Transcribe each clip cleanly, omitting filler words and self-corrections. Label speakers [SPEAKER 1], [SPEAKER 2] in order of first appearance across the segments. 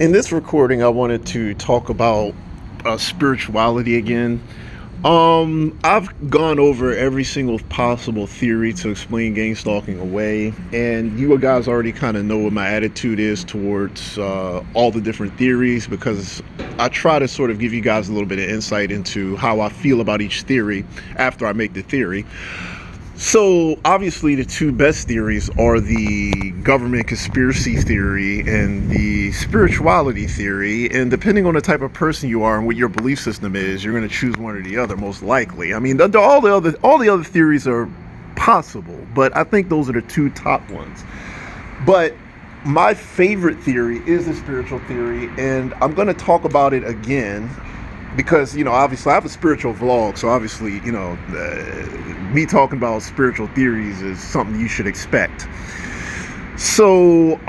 [SPEAKER 1] In this recording, I wanted to talk about spirituality again. I've gone over every single possible theory to explain gang stalking away, and you guys already kind of know what my attitude is towards all the different theories because I try to sort of give you guys a little bit of insight into how I feel about each theory after I make the theory. So obviously, the two best theories are the government conspiracy theory and the spirituality theory. And depending on the type of person you are and what your belief system is, you're going to choose one or the other, most likely. I mean, all the other theories are possible, but I think those are the two top ones. But my favorite theory is the spiritual theory, and I'm going to talk about it again because obviously I have a spiritual vlog, so obviously me talking about spiritual theories is something you should expect. So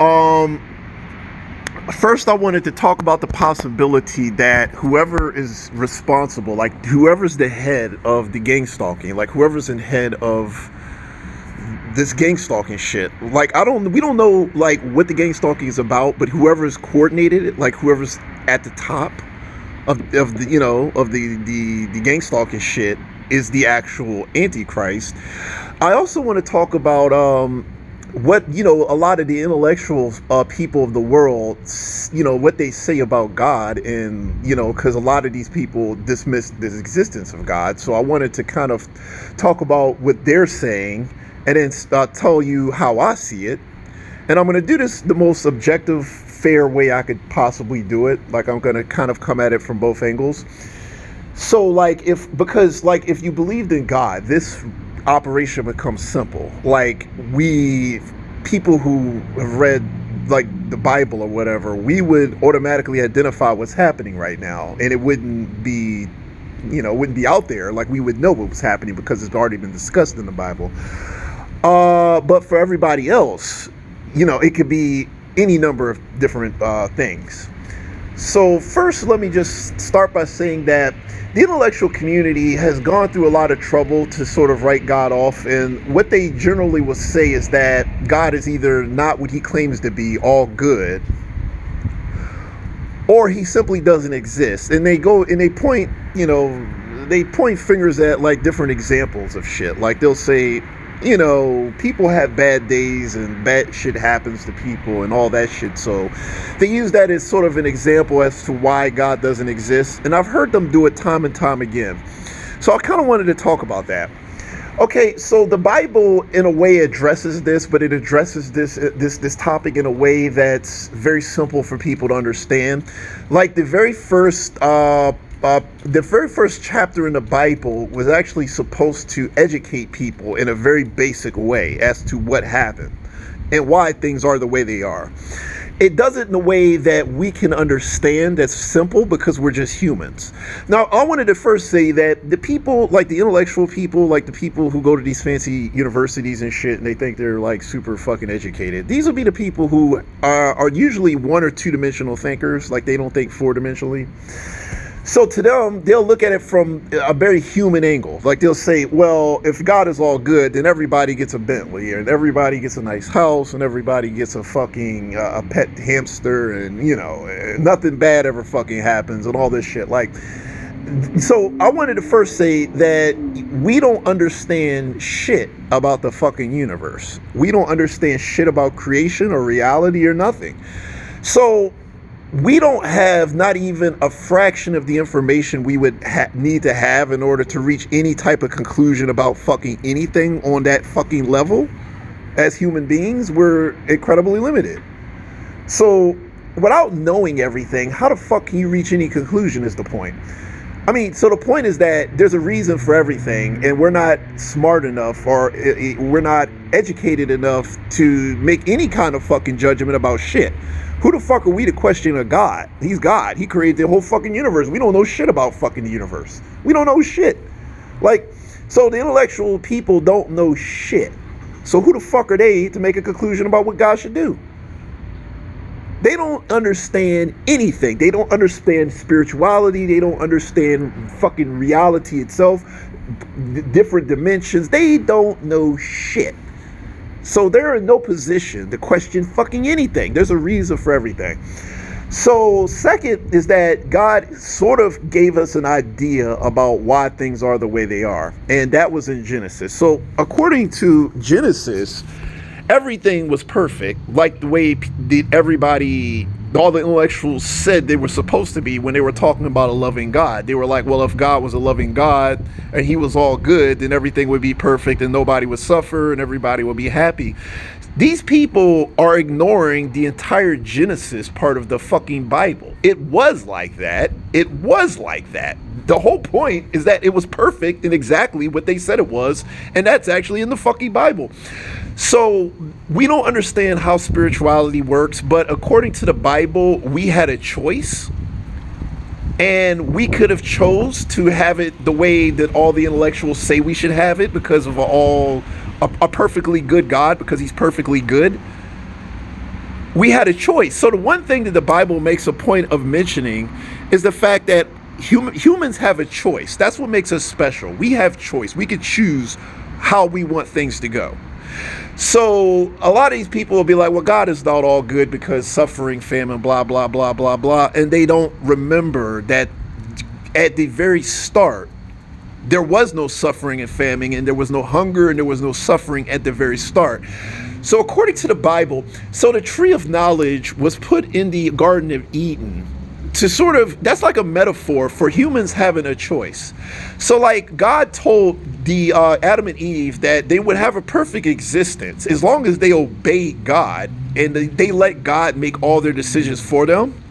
[SPEAKER 1] first I wanted to talk about the possibility that whoever is responsible, like whoever's the head of the gang stalking, like whoever's in head of this gang stalking shit, like we don't know like what the gang stalking is about, but whoever's coordinated it, like whoever's at the top of the the gang stalking shit is the actual antichrist. I also want to talk about what a lot of the intellectual people of the world, what they say about God, and because a lot of these people dismiss the existence of God. So I wanted to kind of talk about what they're saying and then tell you how I see it. And I'm going to do this the most objective, fair way I could possibly do it. Like, I'm going to kind of come at it from both angles. So, like, if you believed in God, this operation becomes simple. Like, people who have read, like, the Bible or whatever, we would automatically identify what's happening right now. And it wouldn't be, out there. Like, we would know what was happening because it's already been discussed in the Bible. But for everybody else, it could be any number of different things. So first, let me just start by saying that the intellectual community has gone through a lot of trouble to sort of write God off. And what they generally will say is that God is either not what he claims to be, all good, or he simply doesn't exist. And they go and they point fingers at like different examples of shit. Like they'll say, people have bad days and bad shit happens to people and all that shit. So they use that as sort of an example as to why God doesn't exist. And I've heard them do it time and time again. So I kind of wanted to talk about that. Okay, so the Bible in a way addresses this, but it addresses this topic in a way that's very simple for people to understand. Like the very first chapter in the Bible was actually supposed to educate people in a very basic way as to what happened and why things are the way they are. It does it in a way that we can understand, that's simple, because we're just humans. Now, I wanted to first say that the people, like the intellectual people, like the people who go to these fancy universities and shit, and they think they're like super fucking educated, these will be the people who are usually one or two dimensional thinkers, like they don't think four dimensionally. So to them, they'll look at it from a very human angle. Like they'll say, well, if God is all good, then everybody gets a Bentley and everybody gets a nice house and everybody gets a fucking a pet hamster and, nothing bad ever fucking happens and all this shit. Like, so I wanted to first say that we don't understand shit about the fucking universe. We don't understand shit about creation or reality or nothing. So we don't have not even a fraction of the information we would need to have in order to reach any type of conclusion about fucking anything on that fucking level. As human beings, we're incredibly limited. So without knowing everything, how the fuck can you reach any conclusion is the point. I mean, so the point is that there's a reason for everything, and we're not smart enough or we're not educated enough to make any kind of fucking judgment about shit. Who the fuck are we to question a God? He's God. He created the whole fucking universe. We don't know shit about fucking the universe. We don't know shit. Like, so the intellectual people don't know shit. So who the fuck are they to make a conclusion about what God should do? They don't understand anything. They don't understand spirituality. They don't understand fucking reality itself, different dimensions. They don't know shit. So they're in no position to question fucking anything. There's a reason for everything. So, second is that God sort of gave us an idea about why things are the way they are, and that was in Genesis. So, according to Genesis, everything was perfect, like the way everybody, all the intellectuals said they were supposed to be when they were talking about a loving God. They were like, well, if God was a loving God and he was all good, then everything would be perfect and nobody would suffer and everybody would be happy. These people are ignoring the entire Genesis part of the fucking Bible. It was like that. It was like that. The whole point is that it was perfect and exactly what they said it was, and that's actually in the fucking Bible. So we don't understand how spirituality works, but according to the Bible, we had a choice. And we could have chose to have it the way that all the intellectuals say we should have it because of a perfectly good God, because he's perfectly good. We had a choice. So the one thing that the Bible makes a point of mentioning is the fact that humans have a choice. That's what makes us special. We have choice. We could choose how we want things to go. So a lot of these people will be like, well, God is not all good because suffering, famine, blah, blah, blah, blah, blah. And they don't remember that at the very start, there was no suffering and famine, and there was no hunger, and there was no suffering at the very start. So according to the Bible, so the tree of knowledge was put in the Garden of Eden to sort of, that's like a metaphor for humans having a choice. So like God told the Adam and Eve that they would have a perfect existence as long as they obeyed God and they let God make all their decisions for them.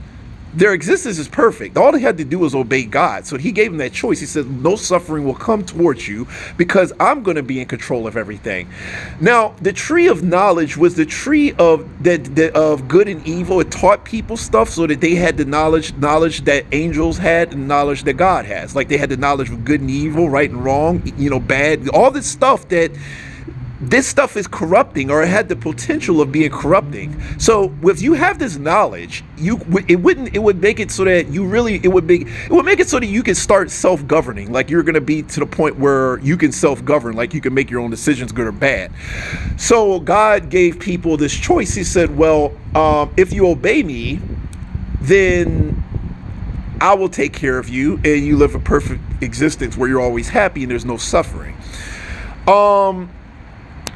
[SPEAKER 1] Their existence is perfect. All they had to do was obey God. So he gave them that choice. He said, no suffering will come towards you because I'm going to be in control of everything. Now, the tree of knowledge was the tree of of good and evil. It taught people stuff so that they had the knowledge that angels had and knowledge that God has. Like they had the knowledge of good and evil, right and wrong, bad, all this stuff that this stuff is corrupting, or it had the potential of being corrupting. So if you have this knowledge, it would make it so that it would make it so that you can start self-governing. Like you're going to be to the point where you can self-govern, like you can make your own decisions, good or bad. So God gave people this choice. He said, well, if you obey me, then I will take care of you and you live a perfect existence where you're always happy and there's no suffering.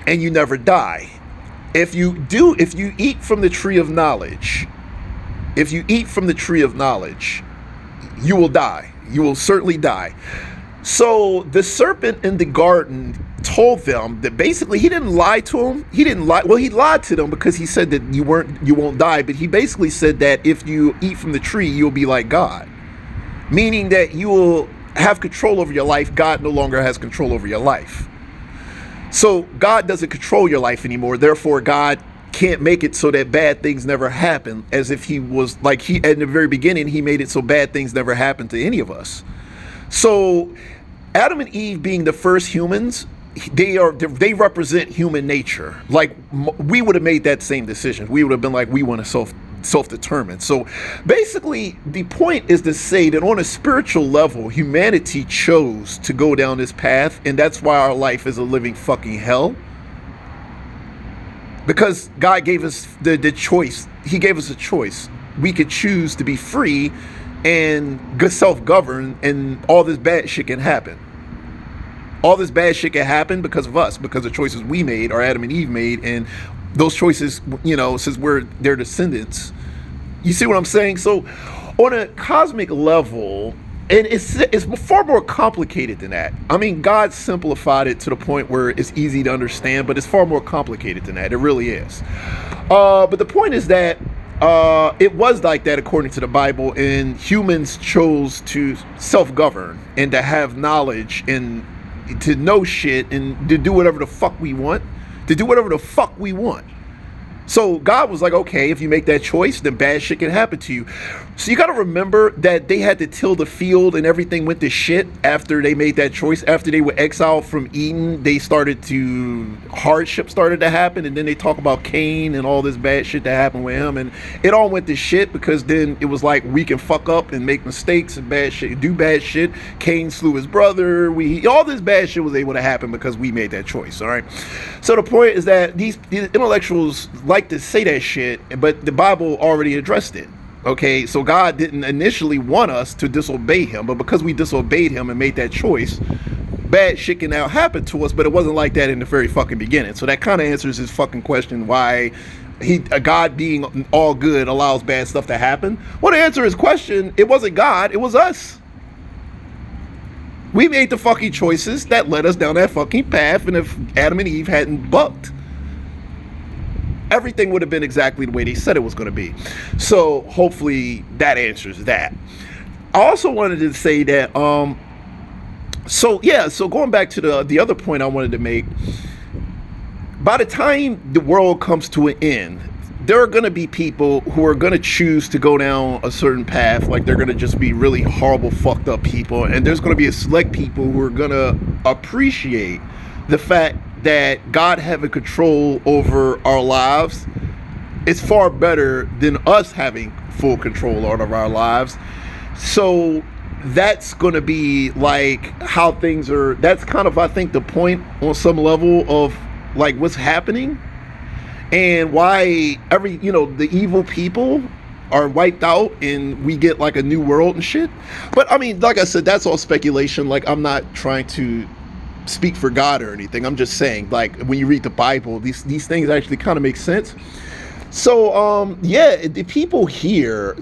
[SPEAKER 1] And you never die. If you eat from the tree of knowledge, you will die. You will certainly die. So the serpent in the garden told them that basically he didn't lie to them. He didn't lie. Well, he lied to them because he said that you won't die. But he basically said that if you eat from the tree, you'll be like God, meaning that you will have control over your life. God no longer has control over your life. So God doesn't control your life anymore. Therefore, God can't make it so that bad things never happen, as if he was like in the very beginning, he made it so bad things never happen to any of us. So Adam and Eve being the first humans, they represent human nature. Like we would have made that same decision. We would have been like, we want to self-determined. So basically the point is to say that on a spiritual level, humanity chose to go down this path, and that's why our life is a living fucking hell, because God gave us the choice. He gave us a choice. We could choose to be free and self-govern, and all this bad shit can happen. All this bad shit can happen because of us, because of choices we made, or Adam and Eve made, and those choices, since we're their descendants. You see what I'm saying? So on a cosmic level, and it's far more complicated than that. I mean, God simplified it to the point where it's easy to understand, but it's far more complicated than that. It really is. But the point is that it was like that according to the Bible, and humans chose to self-govern and to have knowledge and to know shit and to do whatever the fuck we want. So God was like, okay, if you make that choice, then bad shit can happen to you. So you got to remember that they had to till the field and everything went to shit after they made that choice. After they were exiled from Eden, hardship started to happen. And then they talk about Cain and all this bad shit that happened with him. And it all went to shit because then it was like, we can fuck up and make mistakes and bad shit, do bad shit. Cain slew his brother. All this bad shit was able to happen because we made that choice. All right. So the point is that these intellectuals like to say that shit, but the Bible already addressed it. Okay, so God didn't initially want us to disobey him, but because we disobeyed him and made that choice, bad shit can now happen to us, but it wasn't like that in the very fucking beginning. So that kind of answers his fucking question why a God being all good allows bad stuff to happen. Well, to answer his question, it wasn't God, it was us. We made the fucking choices that led us down that fucking path, and if Adam and Eve hadn't bucked, everything would have been exactly the way they said it was going to be. So hopefully that answers that. I also wanted to say that so going back to the other point I wanted to make, by the time the world comes to an end, there are going to be people who are going to choose to go down a certain path, like they're going to just be really horrible, fucked up people, and there's going to be a select people who are going to appreciate the fact that God having control over our lives is far better than us having full control over our lives. So that's going to be like how things are. That's kind of, I think, the point on some level of like what's happening and why the evil people are wiped out and we get like a new world and shit. But I mean, like I said, that's all speculation. Like, I'm not trying to speak for God or anything. I'm just saying, like, when you read the Bible, these things actually kind of make sense. So the people here,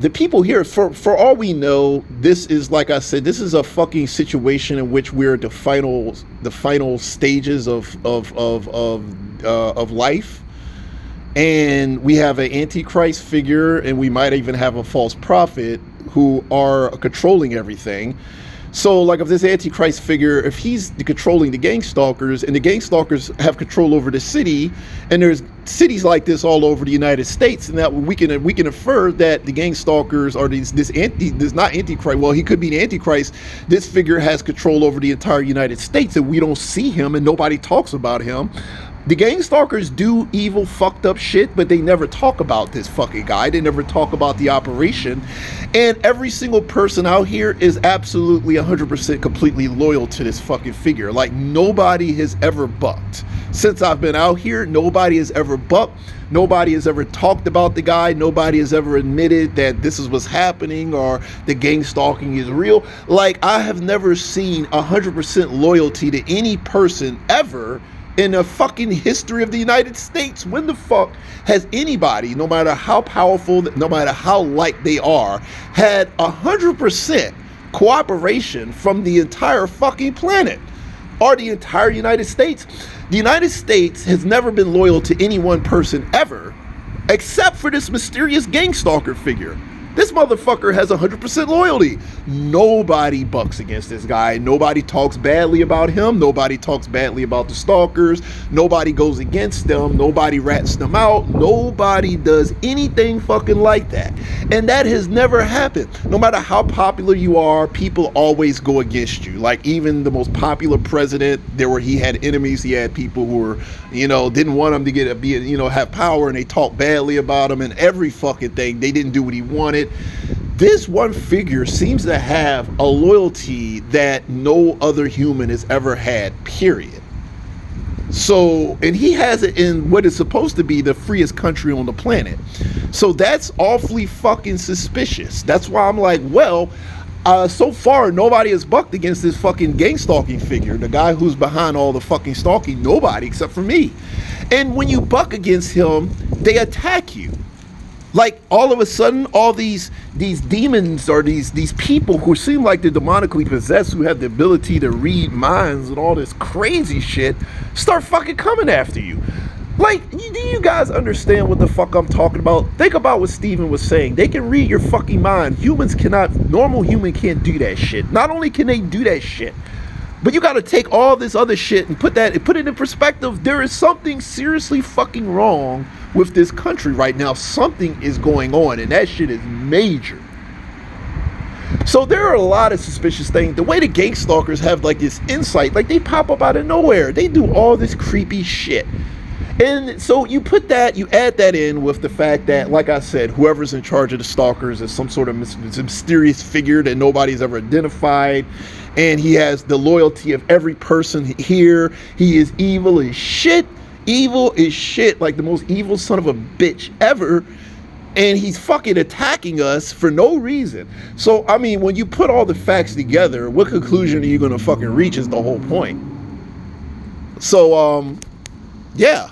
[SPEAKER 1] for all we know, this is, like I said, this is a fucking situation in which we're at the final stages of life, and we have an antichrist figure, and we might even have a false prophet who are controlling everything. So, like, if this antichrist figure, if he's controlling the gang stalkers, and the gang stalkers have control over the city, and there's cities like this all over the United States, and that we can infer that the gang stalkers are this not antichrist. Well, he could be the antichrist. This figure has control over the entire United States, and we don't see him, and nobody talks about him. The gang stalkers do evil, fucked up shit, but they never talk about this fucking guy. They never talk about the operation. And every single person out here is absolutely 100% completely loyal to this fucking figure. Like, nobody has ever bucked. Since I've been out here, nobody has ever bucked. Nobody has ever talked about the guy. Nobody has ever admitted that this is what's happening or the gang stalking is real. Like, I have never seen 100% loyalty to any person ever in the fucking history of the United States. When the fuck has anybody, no matter how powerful, no matter how like they are, had 100% cooperation from the entire fucking planet or the entire United States? The United States has never been loyal to any one person ever, except for this mysterious gang stalker figure. This motherfucker has 100% loyalty. Nobody bucks against this guy. Nobody talks badly about him. Nobody talks badly about the stalkers. Nobody goes against them. Nobody rats them out. Nobody does anything fucking like that. And that has never happened. No matter how popular you are, people always go against you. Like, even the most popular president, he had enemies. He had people who were, didn't want him to have power, and they talked badly about him and every fucking thing. They didn't do what he wanted. This one figure seems to have a loyalty that no other human has ever had, period. So, and he has it in what is supposed to be the freest country on the planet. So that's awfully fucking suspicious. That's why I'm like, well, so far nobody has bucked against this fucking gang stalking figure, the guy who's behind all the fucking stalking. Nobody except for me. And when you buck against him, they attack you. Like, all of a sudden, all these demons or these people who seem like they're demonically possessed, who have the ability to read minds and all this crazy shit, start fucking coming after you. Like, do you guys understand what the fuck I'm talking about? Think about what Steven was saying. They can read your fucking mind. Normal human can't do that shit. Not only can they do that shit, but you got to take all this other shit and put it in perspective. There is something seriously fucking wrong with this country right now. Something is going on, and that shit is major. So there are a lot of suspicious things. The way the gang stalkers have like this insight, like they pop up out of nowhere. They do all this creepy shit. And so you add that in with the fact that, like I said, whoever's in charge of the stalkers is some sort of mysterious figure that nobody's ever identified. And he has the loyalty of every person here. He is evil as shit. Evil as shit, like the most evil son of a bitch ever. and he's fucking attacking us for no reason. So, I mean, when you put all the facts together, what conclusion are you going to fucking reach is the whole point. So, yeah.